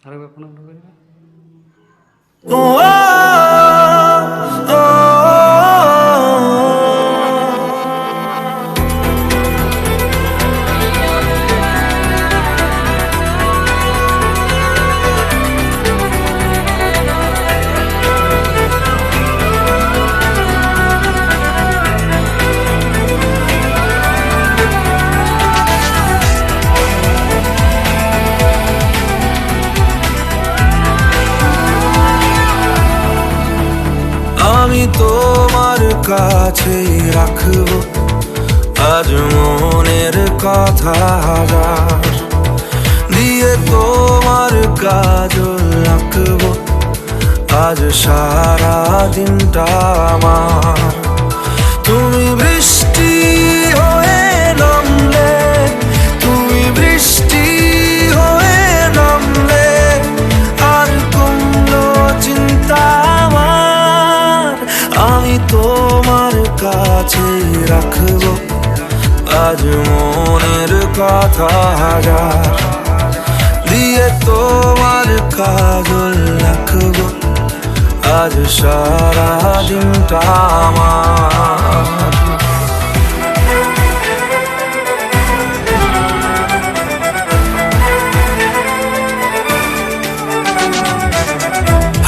আরেকবার ফোন করে দিবে। আমি তোমার কাছে রাখবো আজ মনের কথা হাজার, দিয়ে তোমার কাজল রাখবো আজ সারা দিনটা আমার। তুমি বৃষ্টি হয়ে নামলে, তুমি বৃষ্টি হয়ে নামলে আর কোনো চিন্তা আমার। আমি তোমার কাছে রাখবো আজ মনের কথা হাজার, দিয়ে তোমার কাজল রাখবো আজ সারা দিনটা আমার।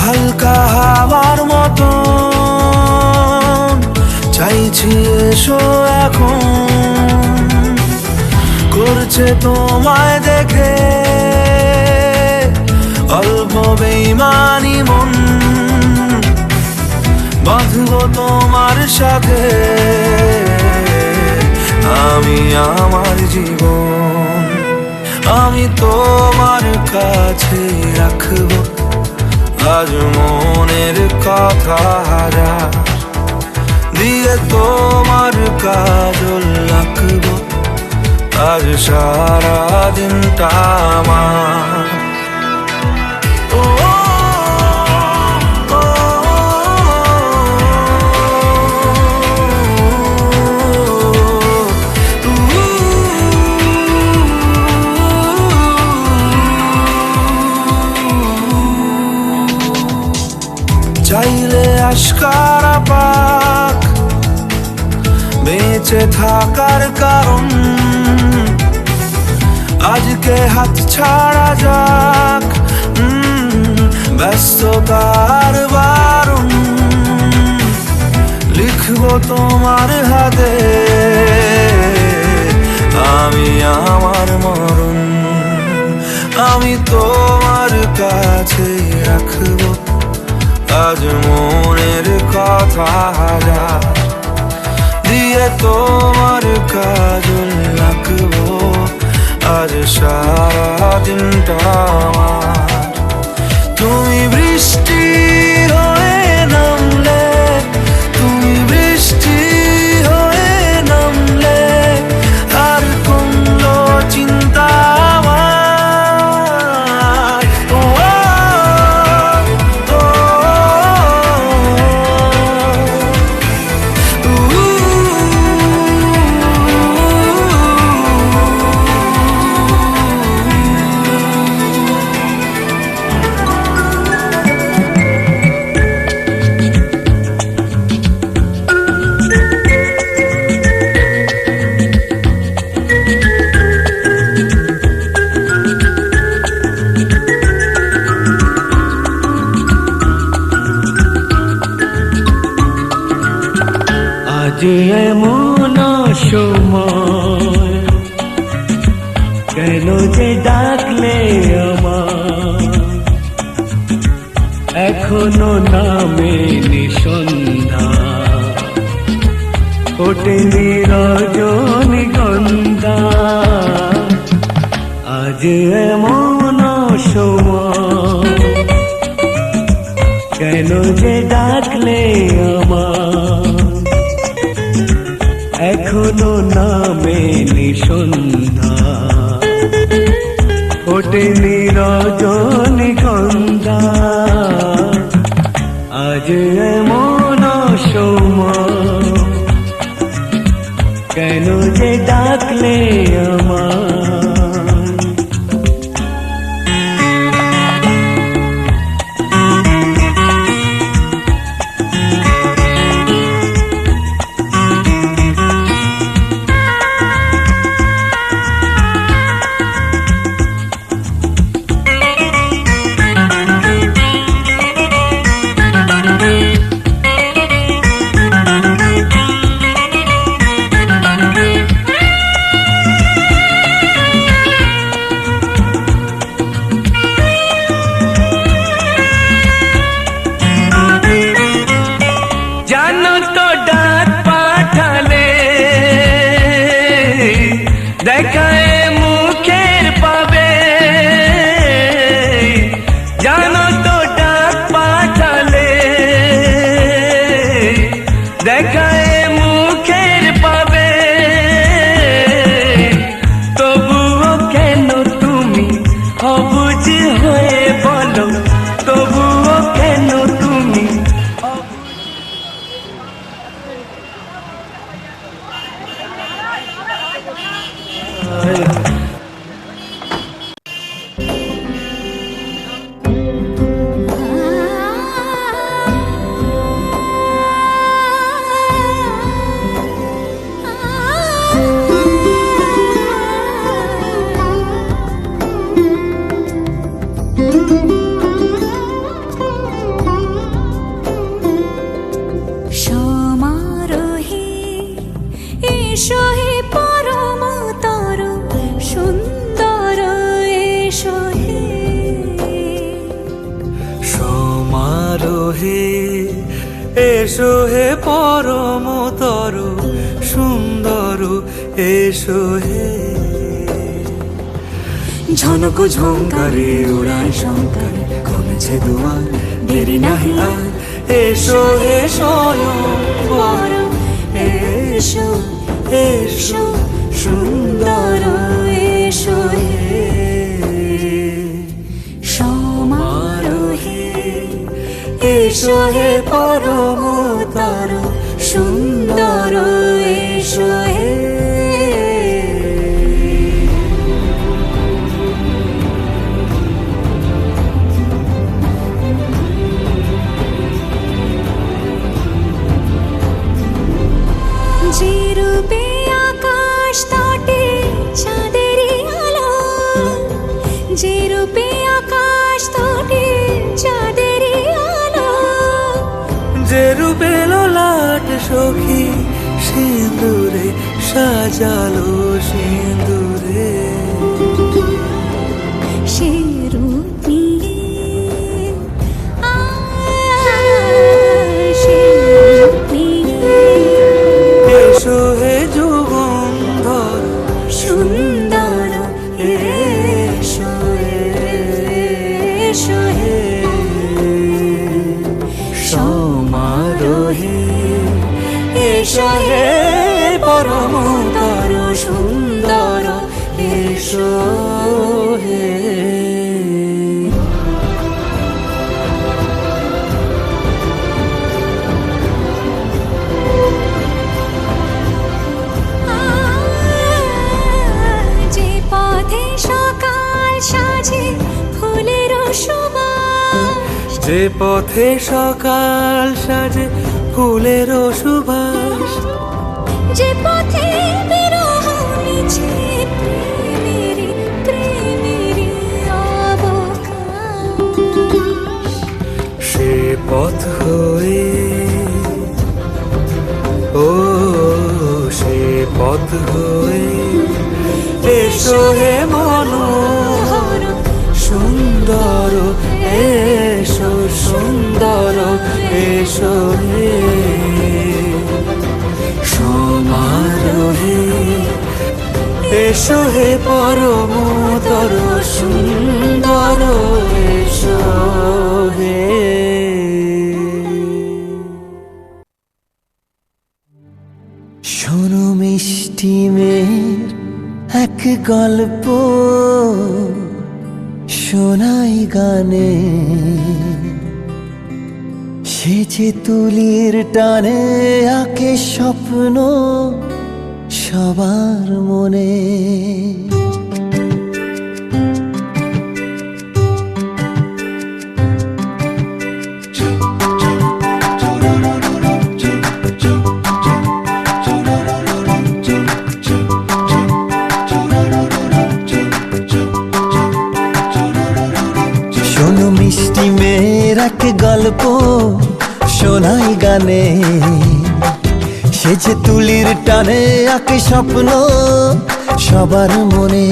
হালকা হাওয়ার মতো চাইছি এসো এখন, করছে তোমায় দেখে অল্প বেইমানি মন। বাঁধবো তোমার সাথে আমি আমার জীবন। আমি তোমার কাছে রাখবো আজ মনের কথা হাজার, দিয়ে তোমার কাজল রাখবো আজ সারা দিনটা আমার। চাইলে আশকারা পাক বেঁচে থাকার কারণ, আজকে হাত ছাড়া যাক ব্যস্ততার বারণ। লিখবো তোমার হাতে আমি আমার মরণ। আমি তোমার কাছে রাখবো আজ মনের কথা হাজার, দিয়ে তোমার কাজল রাখবো আজ সারা দিনটা আমার। তুমি বৃষ্টি হয়ে নামলে, তুমি বৃষ্টি হয়ে নামলে আর কোনো চিন্তা আমার। আজ এমন সময় কেন যে ডাকলে আমার, এখনো নামেনি সন্ধ্যা ওঠেনি রজনীগন্ধা। আজ এমন সময় কেন যে ডাকলে আমার, এখনো নামেনি সন্ধ্যা ওঠেনি রজনীগন্ধা। আজ এমন সময় কেন যে ডাকলে আমার। হে এসো হে পরমতর সুন্দর এসো হে। ঝনক ঝঙ্কারে উড়ায় শঙ্কারে কমেছে দুয়ার দেরি নাহি আর এসো হে স্বয়ং বর এসো এসো সুন্দর এসো হে সমারোহে এসো হে পরমতর সুন্দর এসো হে। যে রূপে আকাশ তটে চাঁদেরই আলো, যে রূপে আকাশ তটে চাঁদেরই আলো, যে রূপে ললাট সখী সিঁদুরে সাজালো সিঁদুরে, সে রূপ নিয়ে সে রূপ নিয়ে এসো হে যুগন্ধর সুন্দর এসো এসো হে সমারোহে এসো হে পরমতর সুন্দর এসো হে। যে পথে সকাল সাজে ফুলের সুবাস, যে পথে সকাল সাজে ফুলের সুবাস, যে পথে বিরহ নিছে প্রেমেরি প্রেমেরি অবকাশ, সে পথ হয়ে ও সে পথ হয়ে এসো হে মনোহর সুন্দর এসো সুন্দর এসো হে সমারোহে এসো হে পরমতর সুন্দর এসো হে। শোনো মিষ্টি মেয়ের এক গল্প শোনাই গানে, সে যে তুলির টানে আঁকে স্বপ্ন সবার মনে। শোনো মিষ্টি মেয়ের এক গল্প শোনাই গানে, সে যে তুলির টানে আঁকে স্বপ্ন সবার মনে।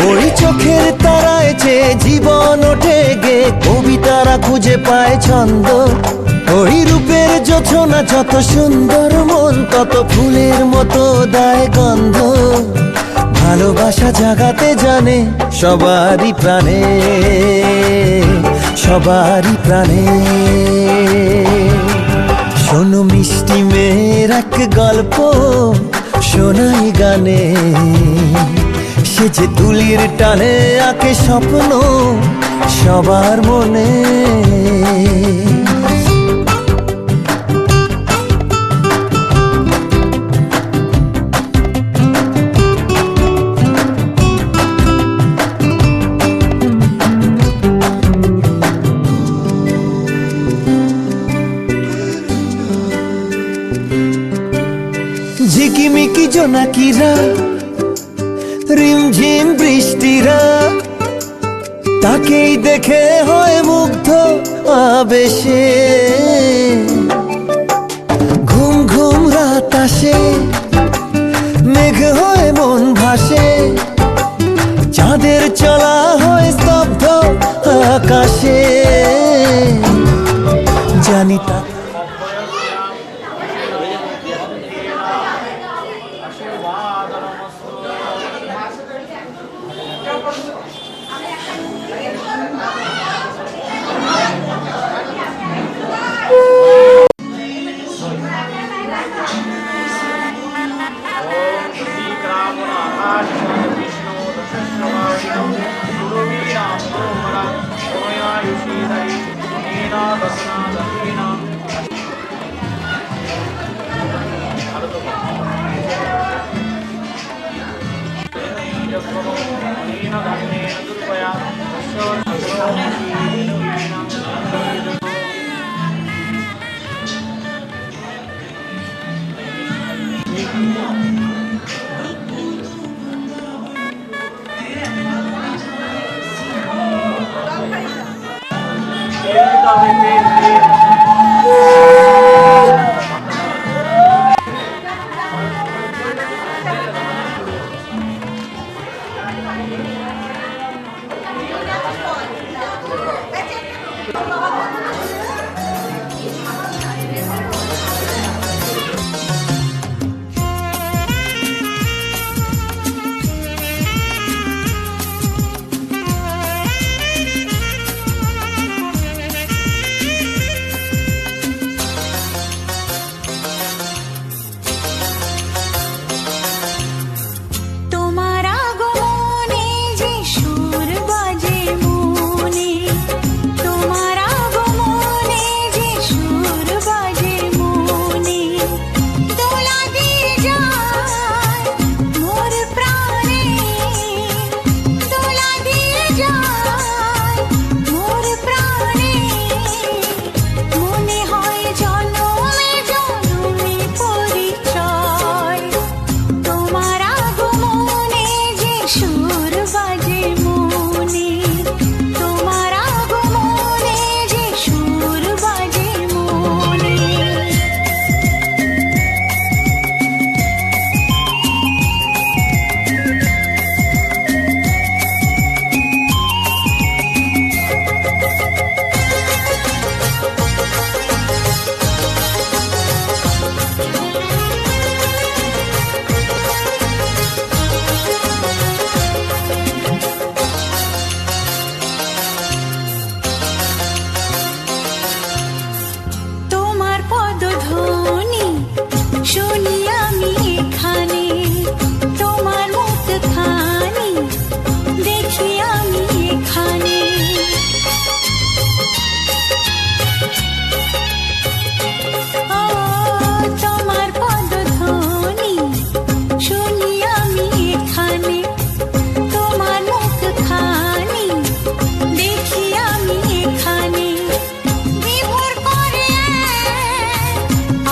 ওই চোখের তারায় যে জীবন ওঠে গে, কবিতারা খুঁজে পায় ছন্দ। ওই রূপের জোছনা যত সুন্দর মন তত ফুলের মতো দেয় গন্ধ। ভালোবাসা জাগাতে জানে সবারই প্রাণে সবারই প্রাণে। শোনো মিষ্টি মেয়ের এক গল্প শোনাই গানে, সে যে তুলির টানে আঁকে স্বপ্ন সবার মনে। ঝিকিমিকি জোনাকিরা রিমঝিম বৃষ্টিরা, তাকেই দেখে হয় মুগ্ধ আবেশে। ঘুম ঘুম রাত আসে, মেঘ হয়ে মন ভাসে, চাঁদের চলা হয় স্তব্ধ আকাশে।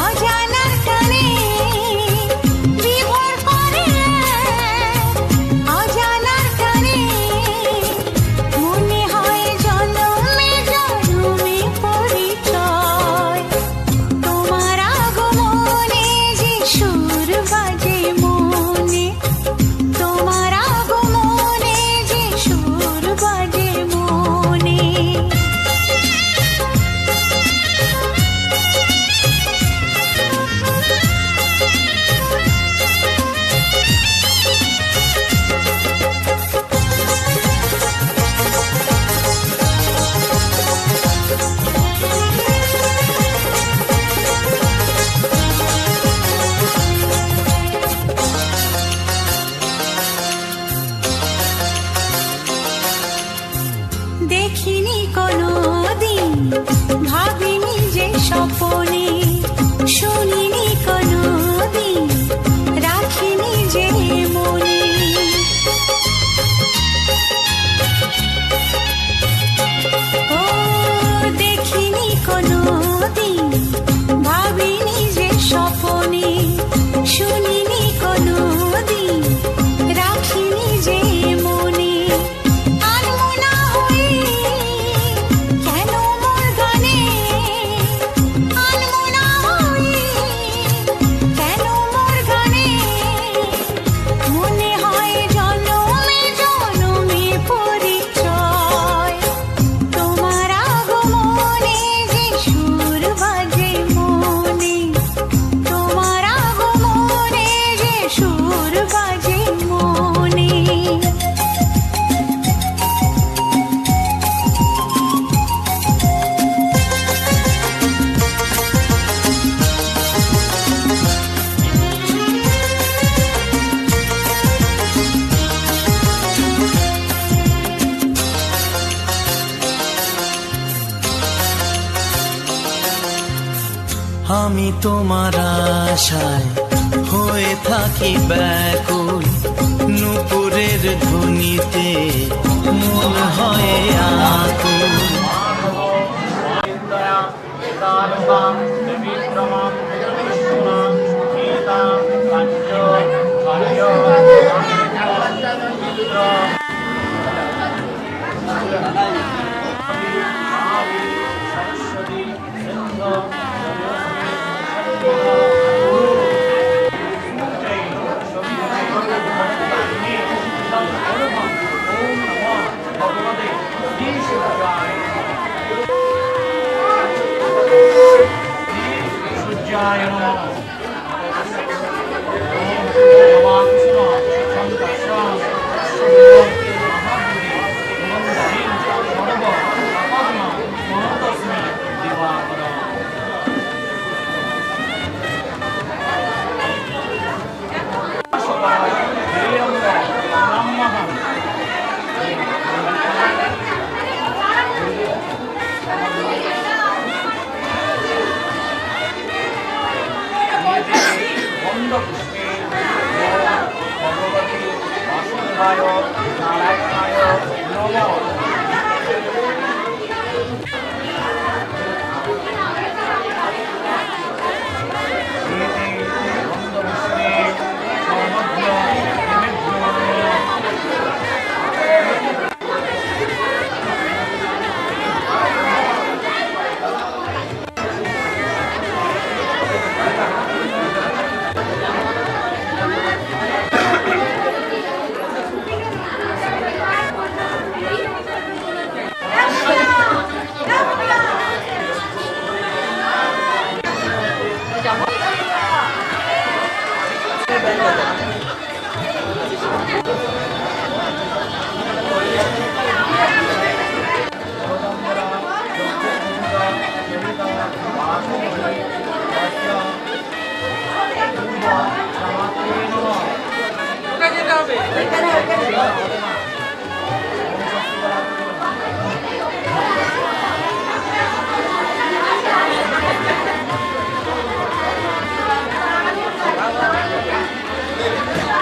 অজানা আমি তোমার আশায় হয়ে থাকি ব্যাকুল, নুপুরের ধ্বনিতে মন হয় আকুল।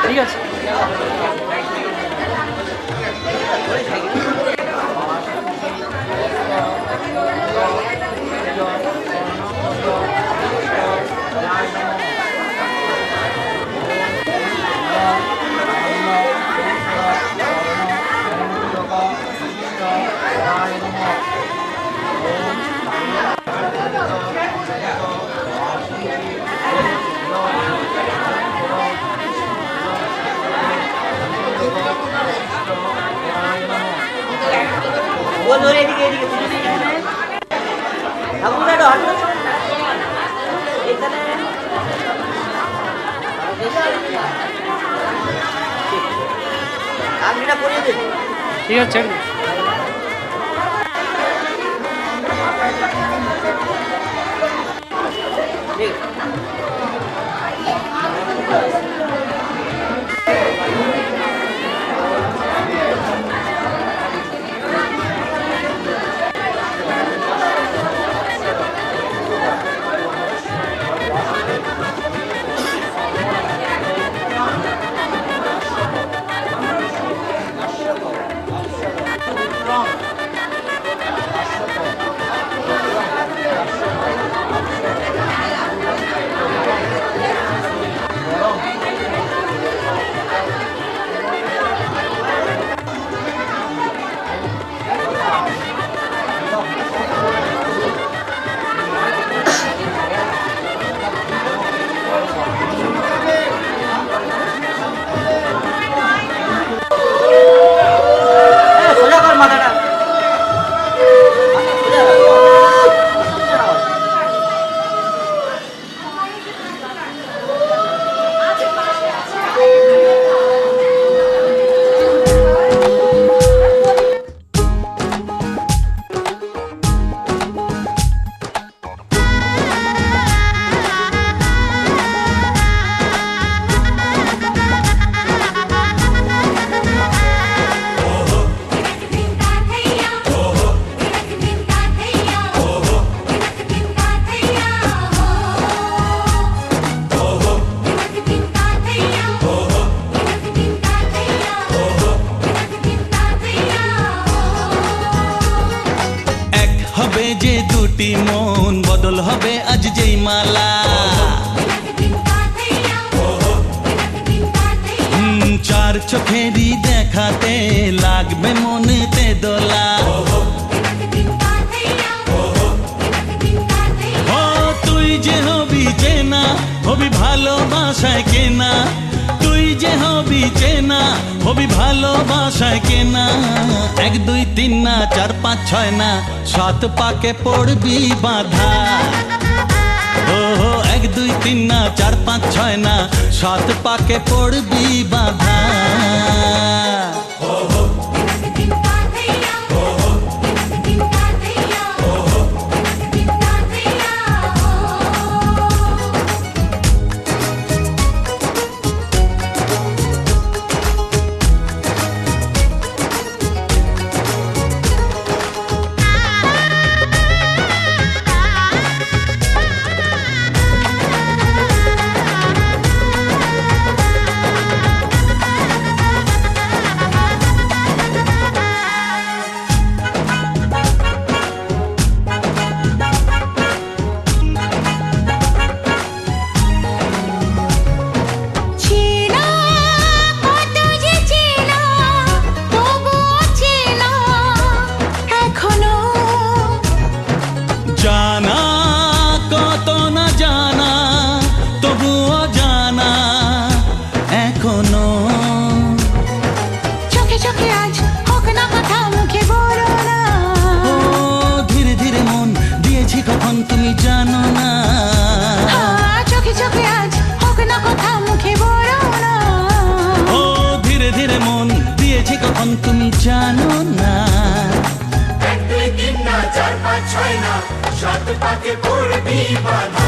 ঠিক আছে। ঠিক আছে। যে দুটি মন বদল হবে আজ যেই মালা চার চোখেরই দেখাতে লাগবে মনেতে দোলা ও তুই যে হবি চেনা হবি ভালোবাসায় কেনা তুই যে হবি চেনা হবি ভালোবাসায় কেনা 1 2 3 না 4 5 6 না 7 পাকে পড়বি বাঁধা ও 1 2 3 না 4 5 6 না 7 পাকে পড়বি বাঁধা জানা কত না জানা তবুও জানা এখনো চোখে চোখে আজ হোক না কথা মুখে বলো না ও ধীরে ধীরে মন দিয়েছি কখন তুমি জানো না চোখে চোখে আজ হোক না কথা মুখে বলো না ও ধীরে ধীরে মন দিয়েছি কখন তুমি জানো না 1 2 3 না 4 5 6 না 7 পাকে পড়বি বাঁধা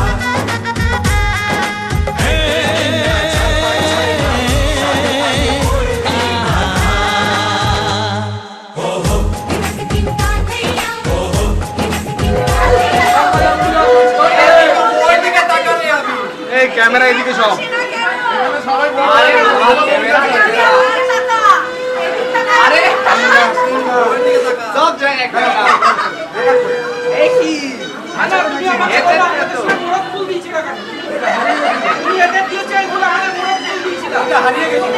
এই ক্যামেরা এদিকে সব আরে সব জায়গায় হারিয়ে গেছে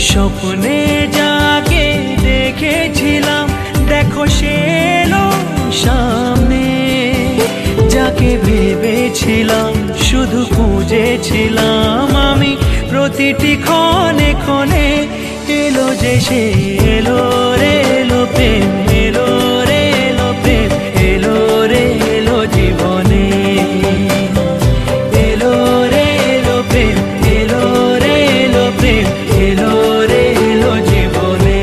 স্বপ্নে যাকে দেখেছিলাম দেখো সে এলো সামনে যাকে ভেবেছিলাম শুধু খুঁজেছিলাম আমি প্রতিটি ক্ষণে ক্ষণে এলো যে সে এলো রে এলো প্রেম এলো রে এলো প্রেম এলো রে এলো জীবনে এলো রে এলো প্রেম এলো রে এলো প্রেম এলো রে এলো জীবনে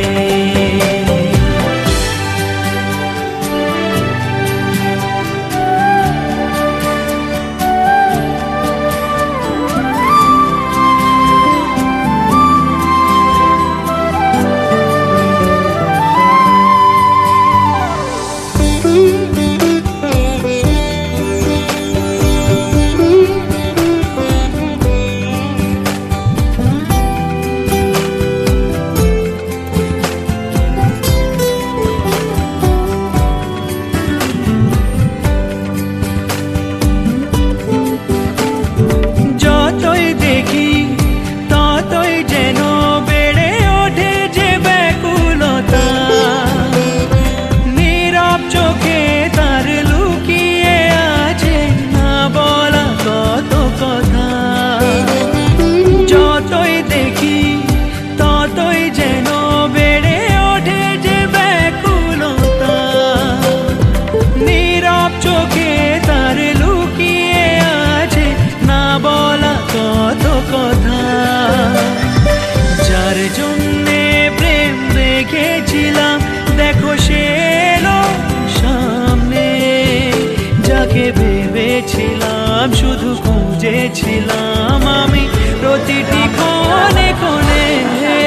খুঁজেছিলাম আমি প্রতিটি কোণে কোণে,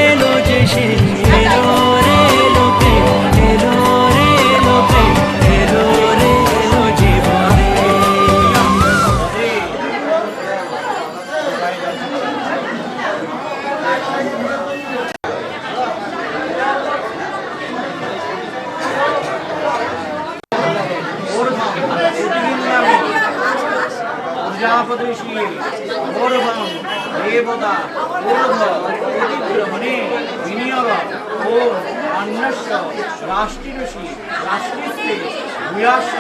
এলো যে সে এলো রে এলো প্রেম, এলো রে এলো প্রেম, এলো রে এলো জীবনে। প্রজাপতি গৌরবম দেবতা ঊর্ধ্ব প্রতিগ্রহণে বিনিয়োগ ও অন্যস্য রাষ্ট্রীয়সী রাষ্ট্রীস্তে ভূয়াস্য।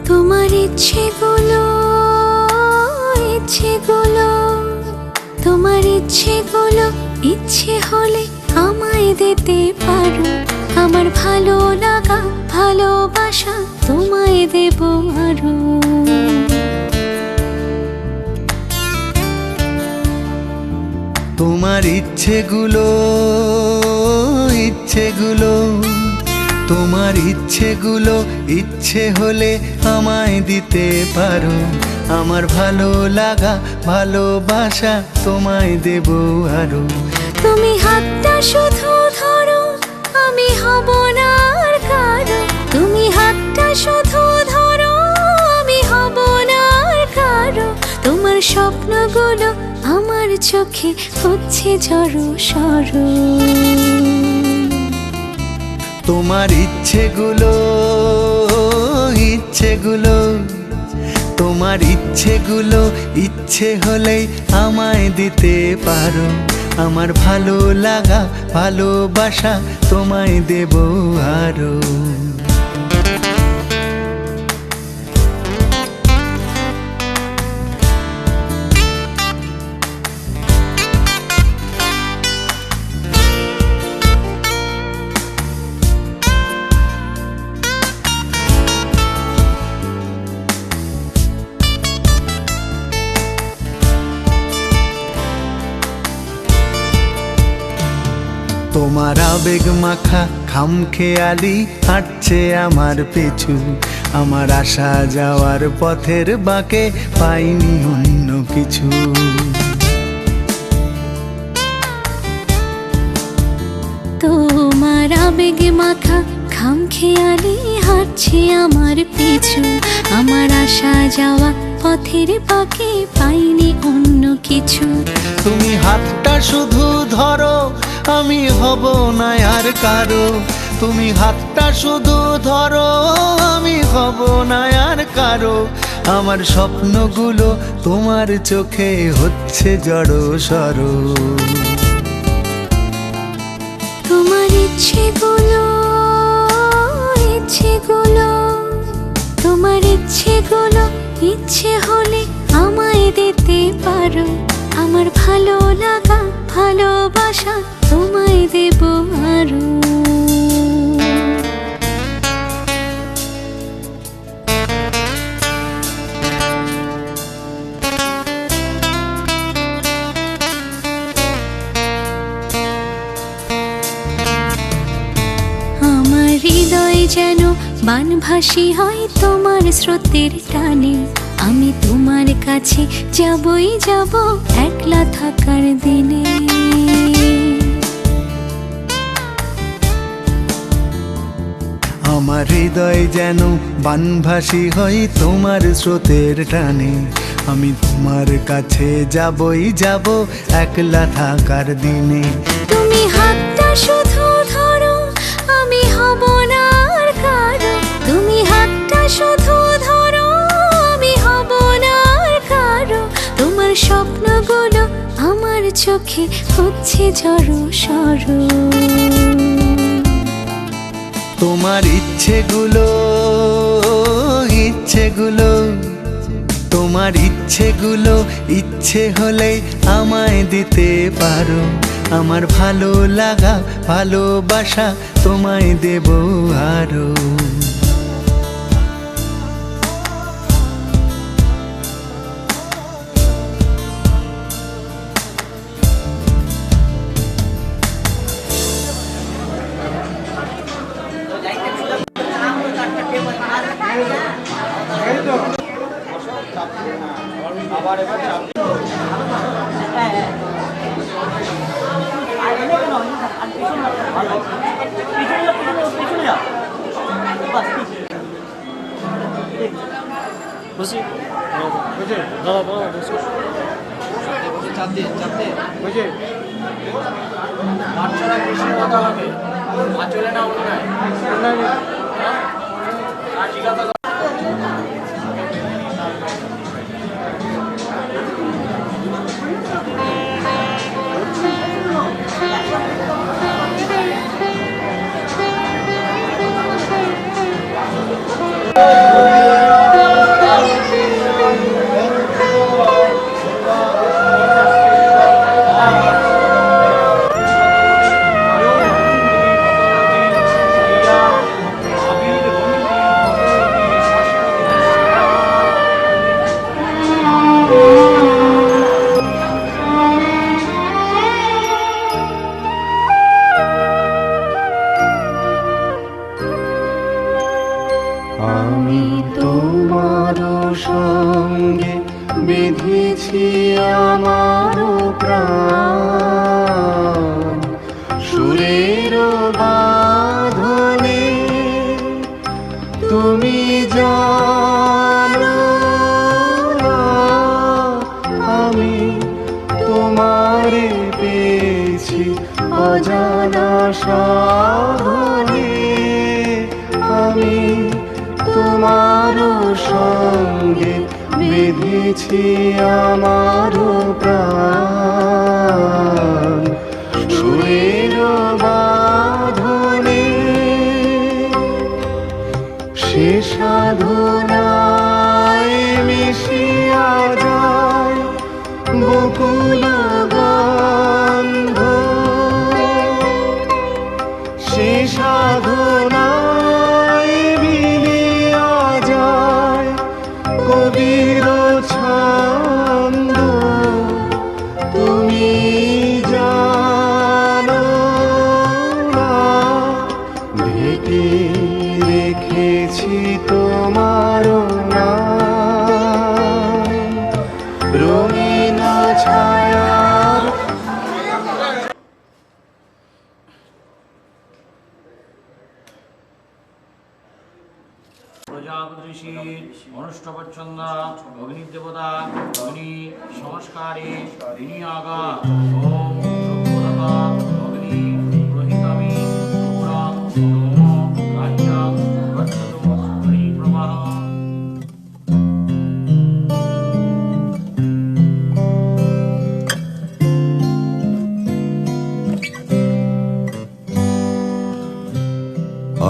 তোমার ইচ্ছেগুলো ইচ্ছেগুলো, তোমার ইচ্ছেগুলো ইচ্ছে হলে আমায় দিতে পারো। আমার ভালো লাগা ভালোবাসা তোমায় দেব আরো। তোমার ইচ্ছেগুলো ইচ্ছেগুলো, তোমার ইচ্ছেগুলো ইচ্ছে হলে আমায় দিতে পারো। আমার ভালো লাগা ভালোবাসা তোমায় দেব আরো। তুমি হাতটা শুধু ধরো, আমি হব না আর কারো। তুমি হাতটা শুধু ধরো, আমি হব না আর কারো। তোমার স্বপ্নগুলো আমার চোখে হচ্ছে জড়ো সরো। তোমার ইচ্ছেগুলো ইচ্ছেগুলো, তোমার ইচ্ছেগুলো ইচ্ছে হলেই আমায় দিতে পারো। আমার ভালো লাগা ভালোবাসা তোমায় দেব আরো। তোমার আবেগ মাখা খামখেয়ালি হাঁটছে আমার পিছু। আমার আসা যাওয়ার পথের বাঁকে পাইনি অন্য কিছু। তোমার আবেগ মাখা খামখেয়ালি হাঁটছে আমার পিছু। আমার আসা যাওয়া পথের বাঁকে পাইনি অন্য কিছু। তুমি হাতটা শুধু ধরো, আমি হব না আর কারো। তুমি হাতটা শুধু ধরো, আমি হব না আর কারো। আমার স্বপ্নগুলো তোমার চোখে হচ্ছে জড়ো সরো। তোমার ইচ্ছেগুলো ইচ্ছেগুলো, তোমার ইচ্ছেগুলো ইচ্ছে হলে আমায় দিতে পারো। আমার ভালো লাগা ভালোবাসা তোমায় দেব আরো। আমার হৃদয় যেন বানভাসী হয় তোমার স্রোতের টানে। আমি তোমার কাছে যাবই যাব একলা থাকার দিনে। আমার হৃদয় যেন বানভাসী হয় তোমার স্রোতের টানে। আমি তোমার কাছে যাবই যাব একলা থাকার দিনে। তুমি হাতটা শুধু ধরো, আমি হব না আর কারো। তুমি হাতটা শুধু ধরো, আমি হব না আর কারো। তোমার স্বপ্নগুলো আমার চোখে হচ্ছে জড়ো সরো। তোমার ইচ্ছেগুলো ইচ্ছেগুলো, তোমার ইচ্ছেগুলো ইচ্ছে হলে আমায় দিতে পারো। আমার ভালো লাগা ভালোবাসা তোমায় দেব আরো। আবার এবার বাচ্চারা বেশি কথা হবে, চলে না অন্যায় আর জিজ্ঞাসা আমি তোমার সঙ্গে বেঁধেছি আমার প্রাণ, সুরের বাঁধনে তুমি জানো না, আমি তোমারে পেয়েছি অজানা সাধনে। আমি তোমার সঙ্গে বেঁধেছি আমার প্রাণ, সুরের বাঁধনে সে সাধনায় মিশিয়া যায় বকুল গন্ধ, সে সাধনায় মিলিয়া যায় কবির ছন্দ। তুমি জানো না, ঢেকে রেখেছি তোমার নাম, রঙিন ছায়ার প্রজাপতি ঋষির অনুষ্ঠবচ্ছন্দা অগ্নির দেবতা অগ্নি সংস্কারে বিনিয়োগা ওম সভ্যতা অগ্নি রহিতামি গৌরাং নমো রাজ্যাং গচ্ছতু হরিপ্রবাহ।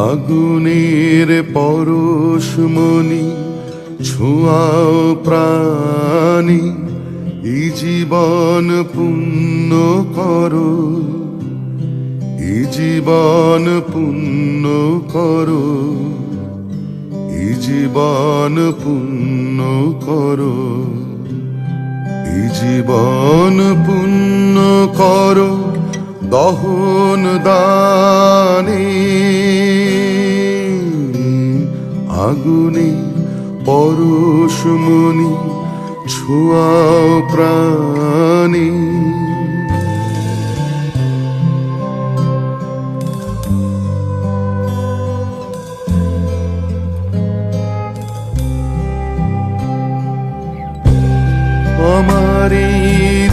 আগুনের পরশমণি ছোঁয়াও প্রাণী, এই জীবন পুণ্য করো, এই জীবন পুণ্য করো, এই জীবন পুণ্য করো, এই জীবন পুণ্য করো দহন দানে। আগুনে পরশমণি ছোঁয়াও প্রাণী, আমার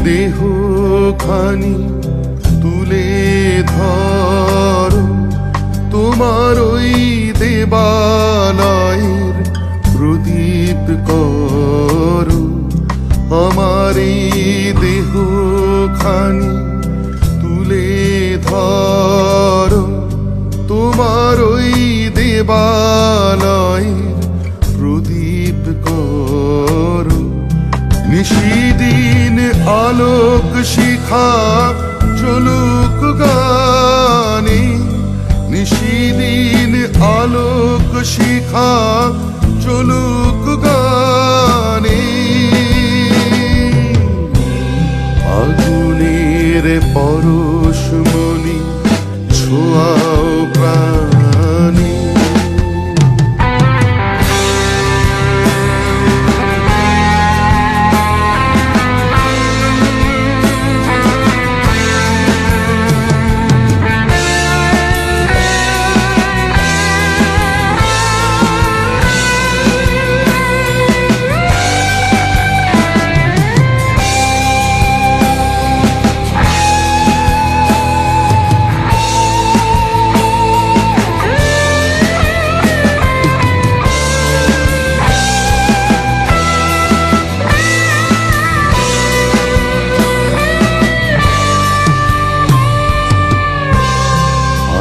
দেহ খানি তুলে ধরো, তোমার ওই দেবালয়ের প্রদীপ করো। আমার দেহ খানি তুলে ধরো, তোমার ওই দেবালয়ের প্রদীপ করো নিশিদিন আলোক শিখা চলুক গানে নিশিদিন আলোক শিখা চলুক গানে আগুনের পরশমণি ছোঁয়াও প্রাণী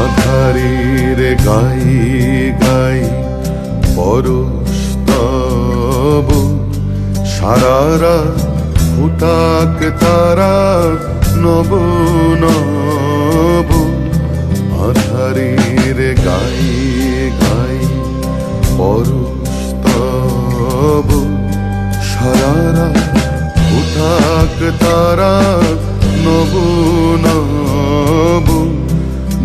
আধারের গায়ে গায়ে পরশ তব সারারা ফুটাক তারা নব নব আধারের গায়ে গায়ে পরশ তব সারারা ফুটাক তারা নব নব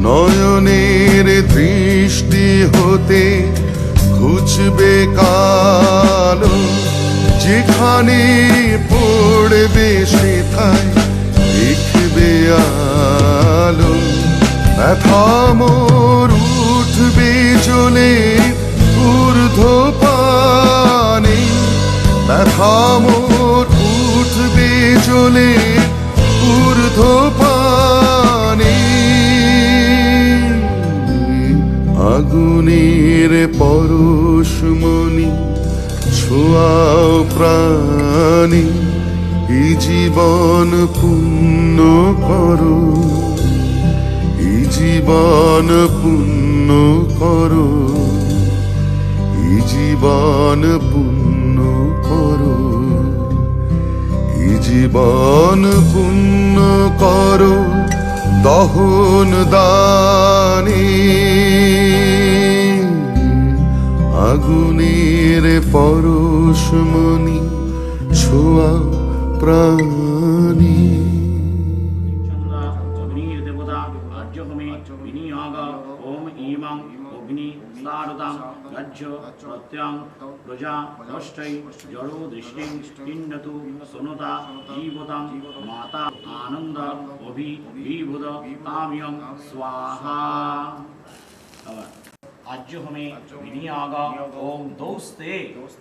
নয়নের দৃষ্টি হতে ঘুচবে কালো যেখানে পড়বে সেথায় দেখবে আলো ব্যথা মোর উঠবে চলে ঊর্ধ্ব পানে ব্যথা মোর উঠবে চলে ঊর্ধ্ব পানে আগুনের পরশমণি ছোঁয়াও প্রাণী এই জীবন পুণ্য করো এই জীবন পুণ্য করো এই জীবন পুণ্য করো এই জীবন পুণ্য করো দহন দানে আগুনের পরশমণি ছোঁয়া প্রাণী চন্দ্রা অগ্নির দেবতা আর্যহমে বিনিয়োগ ওম ইমাং অগ্নি সারদাং গজ্জ প্রত্যং প্রজা দষ্টৈ জড়ো দৃষ্টিং কিন্নতু সুনতা জীবতাং মাতা আনন্দ অভি বিভুদ কাম্যং স্বাহা আজ্যহমে বিনিয়োগ ওম দৌস্তে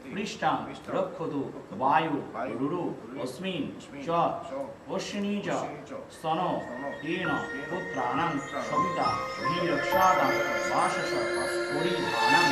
পৃষ্টাং রক্ষতু বায়ু রুরু অস্মিন চ অশ্বিনী চ স্তন তেন পুত্রাণং সবিতা ভিরক্ষাদাং বাসস পরিধানং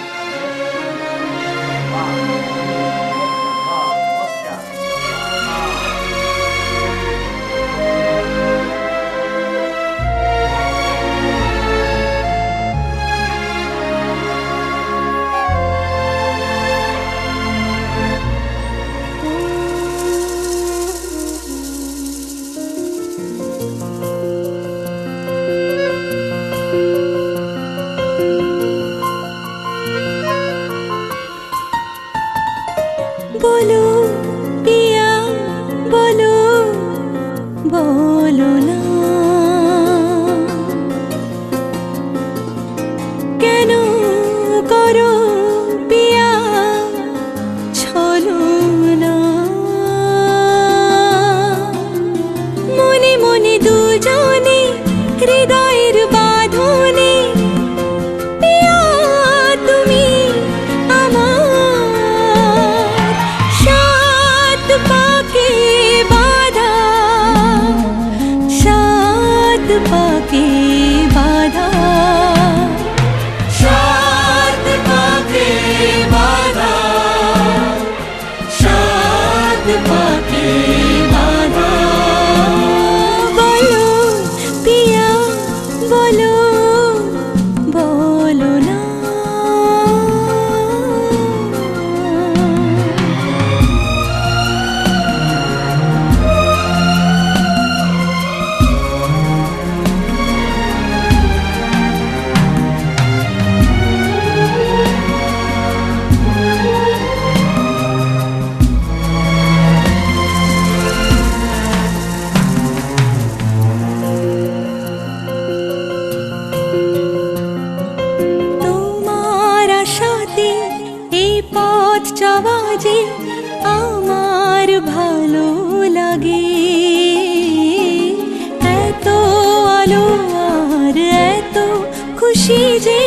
খুশি যে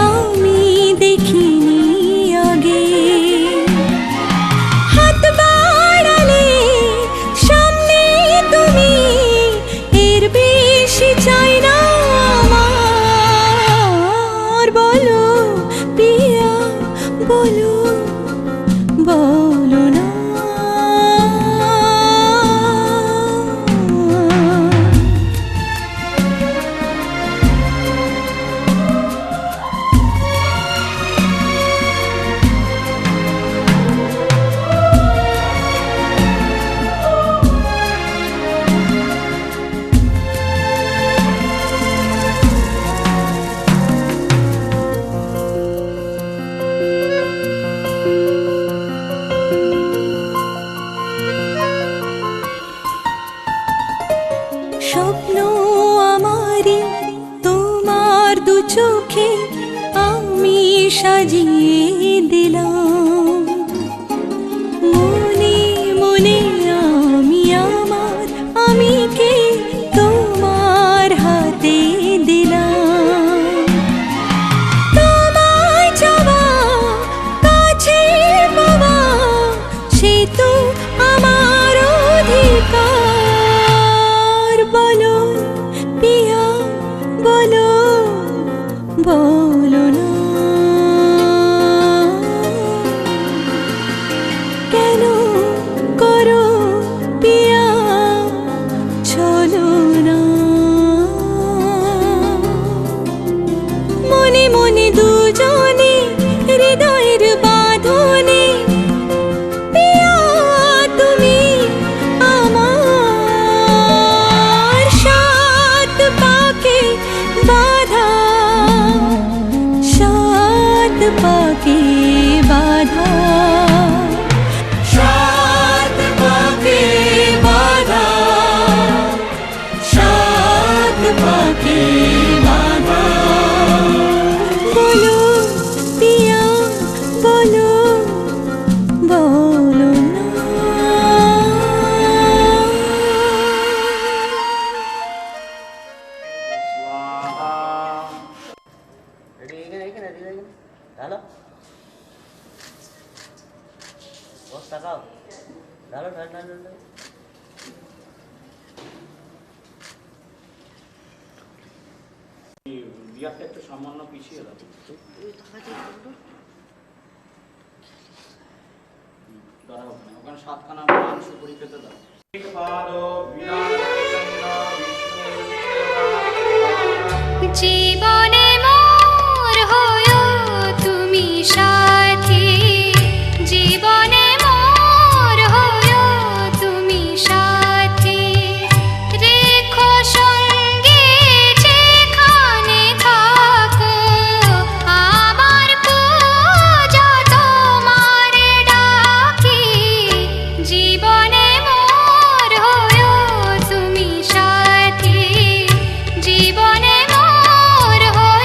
আমি দেখিনি আগে। হাত বাড়ালে সামনে তুমি, এর বেশি চাই না আমার। বলো পিয়া বলো, বলো না। স্বপ্ন আমারই তোমার দু চোখে আমি সাজিয়ে দিলাম। মনে মনে আমি আমার আমিকে তোমার হাতে দিলাম। তোমায় চাওয়া কাছে পাওয়া সে তো আমার অধিকার। বলো পিয়া বলো, বলো না। কেন করো পিয়া চলো না। মনে মনে দুজনে হৃদয়ের বাঁধনে পিয়া তুমি আমার। সাত পাকে বাঁধা, সাত পাকে বাঁধা, সাত পাকে বাঁধা, সাত পাকে বাঁধা। বলো পিয়া বলো, বলো না। বিয়ারটা একটু সামান্য পিছিয়ে দাও। দাঁড়াও ওখানে, ওখানে সাতখানা মাংস করে খেতে দাও। জীবনে মোর হয়ো তুমি সাথী, জীবনে মোর হয়ো তুমি সাথী। রেখো সঙ্গে যেখানে থাকো, আমার পূজা তোমার ডাকি। জীবনে মোর হয়ো তুমি সাথী, জীবনে মোর হয়ো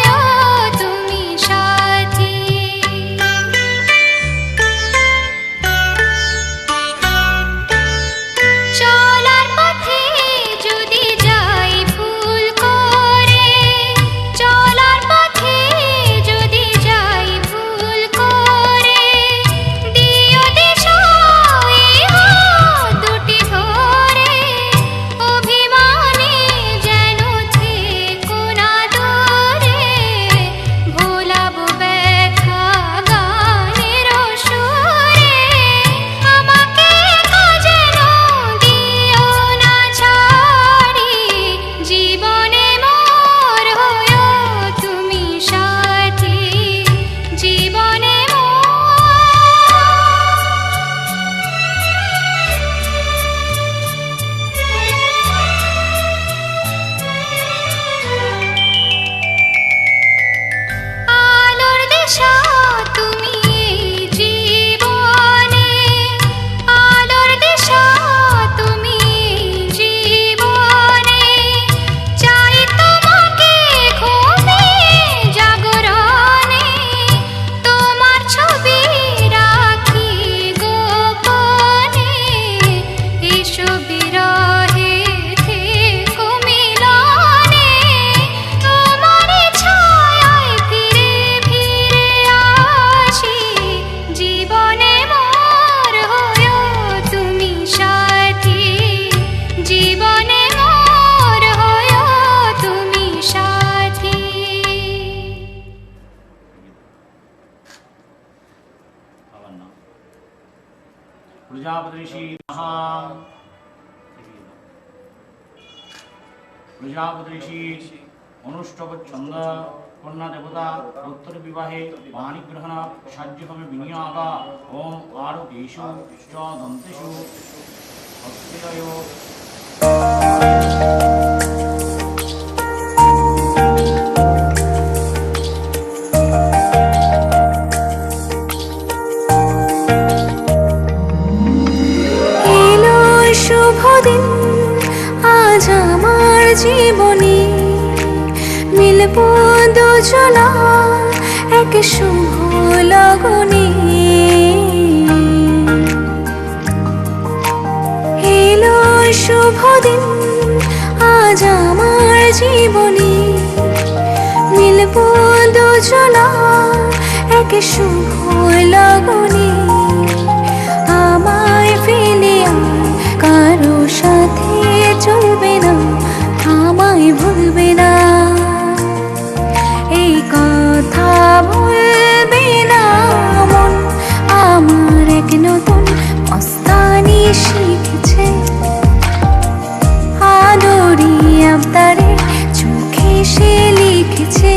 প্রজাপতি ঋষি প্রজাপতি ঋষি অনুষ্ঠব ছন্দ কন্যা দেবতা উত্তর বিবাহে পাণি গ্রহণ সাহায্যক্রমে বিনিয়োগ ওম আরোগ্যেষু চ দন্তেষু ভক্তিলয় এলো শুভ দিন আজ আমার জীবনে মিলব দুজনা এক শুভ লগনে এলো শুভ দিন আজ আমার জীবনে মিলব দুজনা এক শুভ লগনে আমায় ফেলে আর কারো সাথে চলবে না আমায় ভুলবে না এই কথা ভুলবে না মন আমার এক নতুন মস্তানি শিখেছে আদরি আবদারে চোখে সে লিখেছে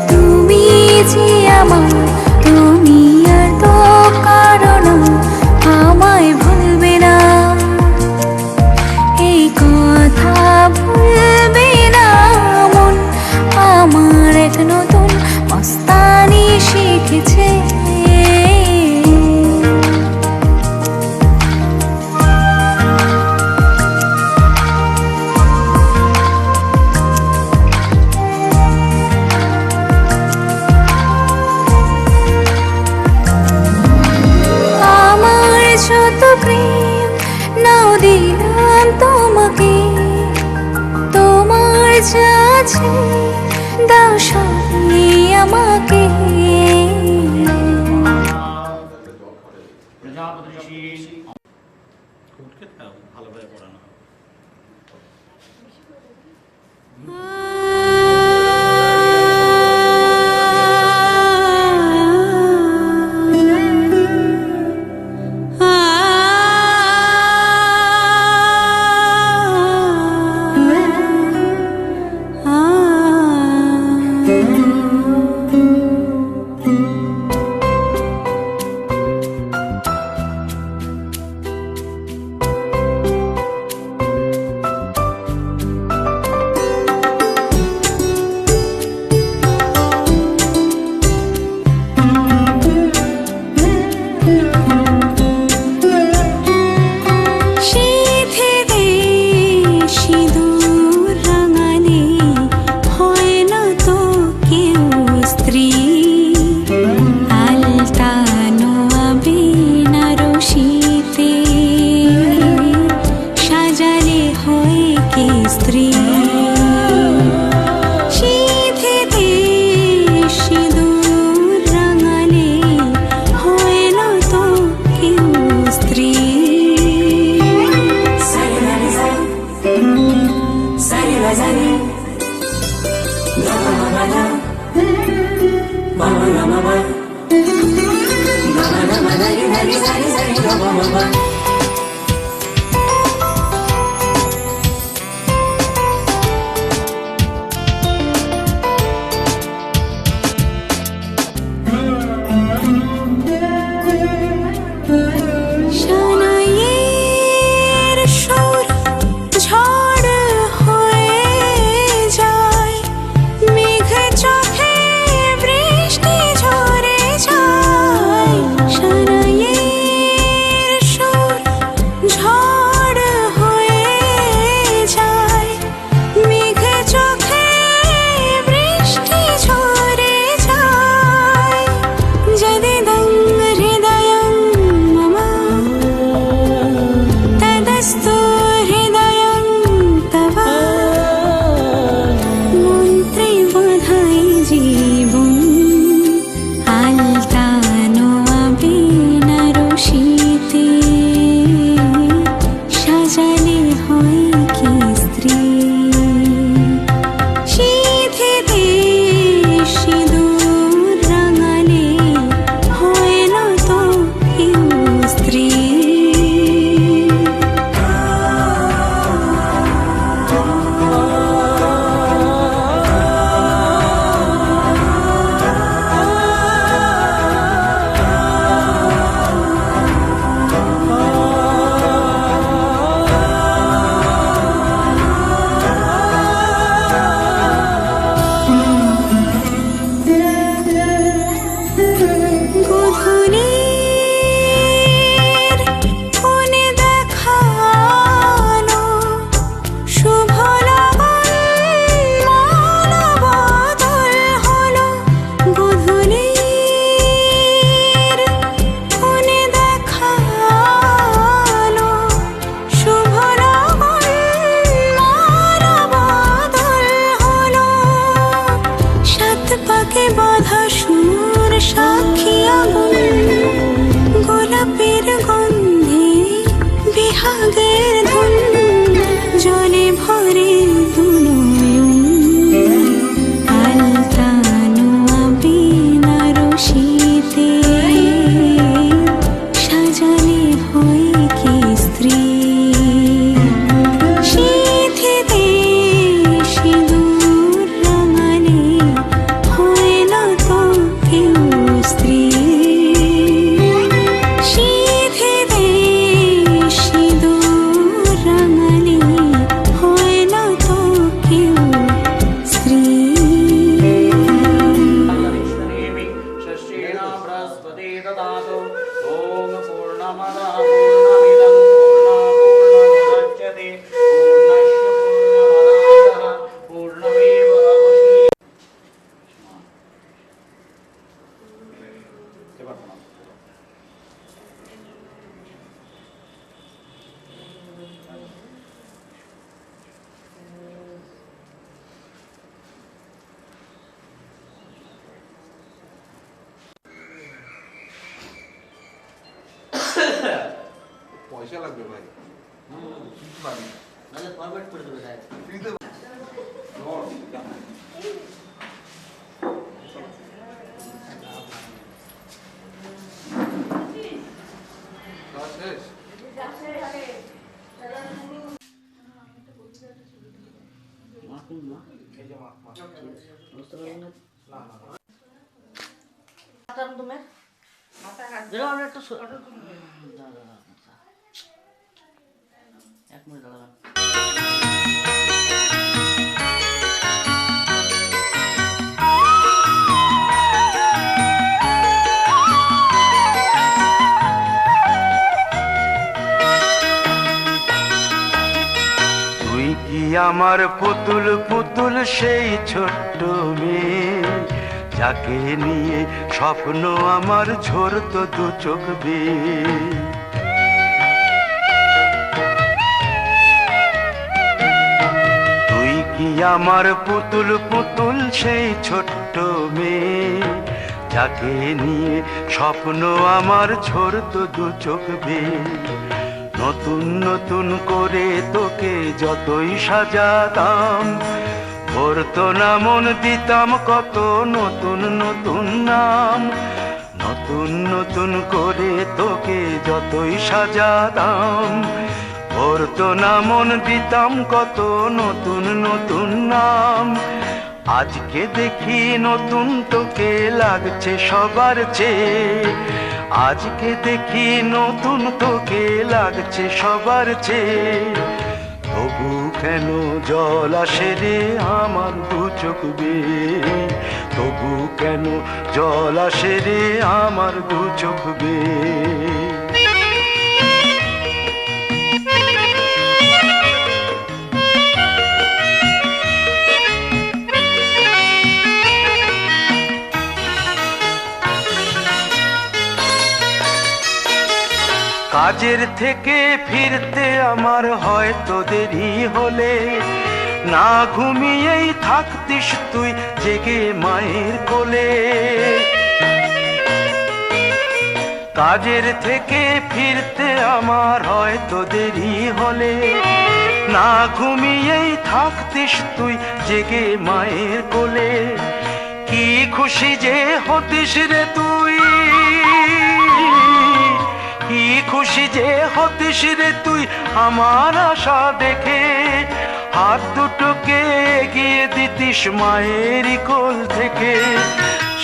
তুমি যে আমার তুমি আর তো কারণ আমায় ভুলবে না এই কথা ভুলবে না মন আমার এক নতুন মস্তানি শিখেছে আমার যত প্রেম নাও দিলাম তোমাকে তোমার যা আছে দাও সবই আমাকে প্রজাপতি ঋষি ভালোভাবে পড়ানো সোহাগের ধুন জলে ভরে দুনয়ন আলতানো আবিনার শীতে সাজালে হই কি স্ত্রী শীথিতে সিঁদুর রাঙালে হয় না তো কেউ স্ত্রী শীথিতে সিঁদুর রাঙালে হয় না তো কেউ স্ত্রী षष्ठेन बृहस्पति ददातु ॐ पूर्णमदः पूर्णमिदं पूर्णात् पूर्णमुदच्यते पूर्णस्य पूर्णमेवावशिष्यते। পয়সা লাগবে ভাই নাহলে ফরম্যাট করে দেবে তাই শেষ এক মিনিট দাঁড়াবেন। তুই কি আমার পুতুল পুতুল সেই ছোট্ট মেয়ে যাকে নিয়ে স্বপ্ন আমার ঝরতো দু চোখ বেয়ে তুই কি আমার পুতুল পুতুল সেই ছোট্ট মেয়ে যাকে নিয়ে স্বপ্ন আমার ঝরতো দু চোখ বেয়ে নতুন নতুন করে তোকে যতই সাজাতাম ভরতো না মন দিতাম কত নতুন নতুন নাম নতুন নতুন করে তোকে যতই সাজাতাম ভরতো না মন দিতাম কত নতুন নতুন নাম আজকে দেখি নতুন তোকে লাগছে সবার চেয়ে আজকে দেখি নতুন তোকে লাগছে সবার চেয়ে তবু কেন জল আসে রে আমার দু চোখ বেয়ে তবু কেন জল আসে রে আমার দু চোখ বেয়ে কাজের থেকে ফিরতে আমার হয়তো দেরি হলে না ঘুমিয়েই থাকতিস তুই জেগে মায়ের কোলে কাজের থেকে ফিরতে আমার হয়তো দেরি হলে না ঘুমিয়েই থাকতিস তুই জেগে মায়ের কোলে কি খুশি যে হতিস রে তুই কি খুশি যে হতিস রে তুই আমার আশা দেখে হাত দুটোকে এগিয়ে দিতিস মায়েরই কোল থেকে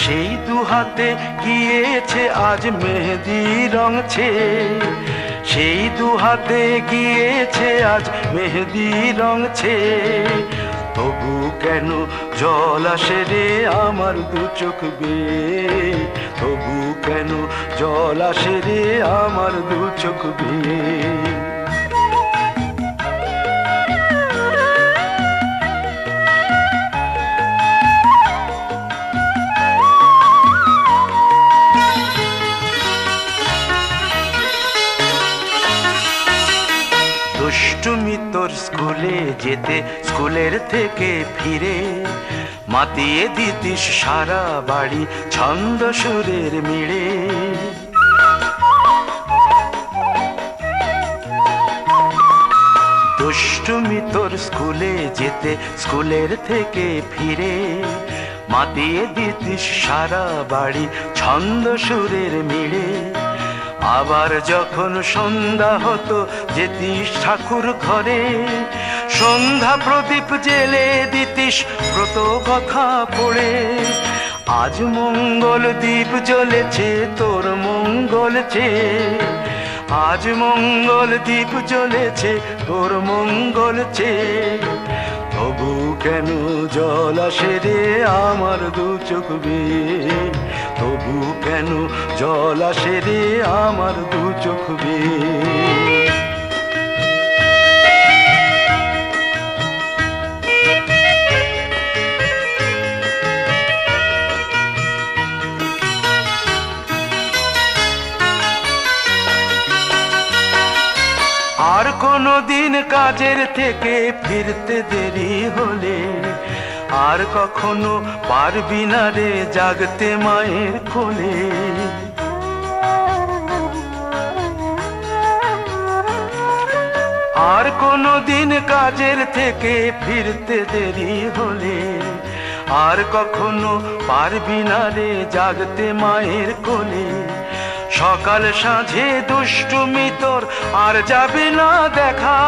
সেই দু হাতে গিয়েছে আজ মেহেদি রং ছেয়ে সেই দু হাতে গিয়েছে আজ মেহেদি রং ছেয়ে তবু কেন জল আসে রে আমার দু চোখ বেয়ে তবু কেন জল আসে রে আমার দু চোখ বেয়ে দুষ্টুমি তোর স্কুলে যেতে স্কুলের থেকে ফিরে মাতিয়ে দিতিস সারা বাড়ি ছন্দ সুরের মিড়ে দুষ্টুমি তোর স্কুলে যেতে, স্কুলের থেকে ফিরে মাতিয়ে দিতিস সারা বাড়ি ছন্দ সুরের মিড়ে। আবার যখন সন্ধ্যা হতো যেতিস ঠাকুর ঘরে, সন্ধ্যা প্রদীপ জেলে দিতিস ব্রত কথা পড়ে। আজ মঙ্গল দ্বীপ জ্বলেছে তোর মঙ্গল চেয়ে, আজ মঙ্গল দ্বীপ জ্বলেছে তোর মঙ্গল চেয়ে। তবু কেন জল আসে রে আমার দু চোখ বেয়ে, তবু কেন জল আসে রে আমার দু চোখ বেয়ে। আর কোনো দিন কাজের থেকে ফিরতে দেরি হলে, আর কখনো পারবি না রে জাগতে মায়ের কোলে। আর কোনো দিন কাজের থেকে ফিরতে দেরি হলে, আর কখনো পারবি না রে জাগতে মায়ের কোলে। সকাল সাঁঝে দুষ্টুমি তোর আর যাবে না দেখা,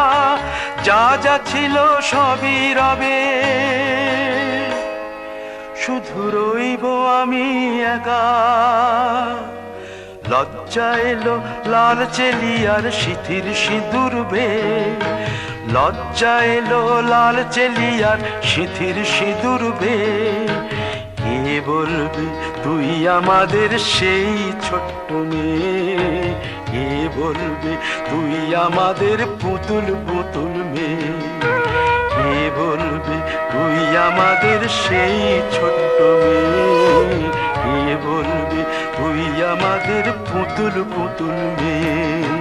যা যা ছিল সবই রবে, শুধু রইব আমি একা। লজ্জা এলো লাল চেলিয়ার সিথির সিঁদুর বে, লজ্জা এলো লাল চেলিয়ার সিথির সিঁদুর বে। কে বলবি তুই আমাদের সেই ছোট্ট মেয়ে, কে বলবে তুই আমাদের পুতুল পুতুল মেয়ে, কে বলবে তুই আমাদের সেই ছোট্ট মেয়ে, কে বলবে তুই আমাদের পুতুল পুতুল মেয়ে।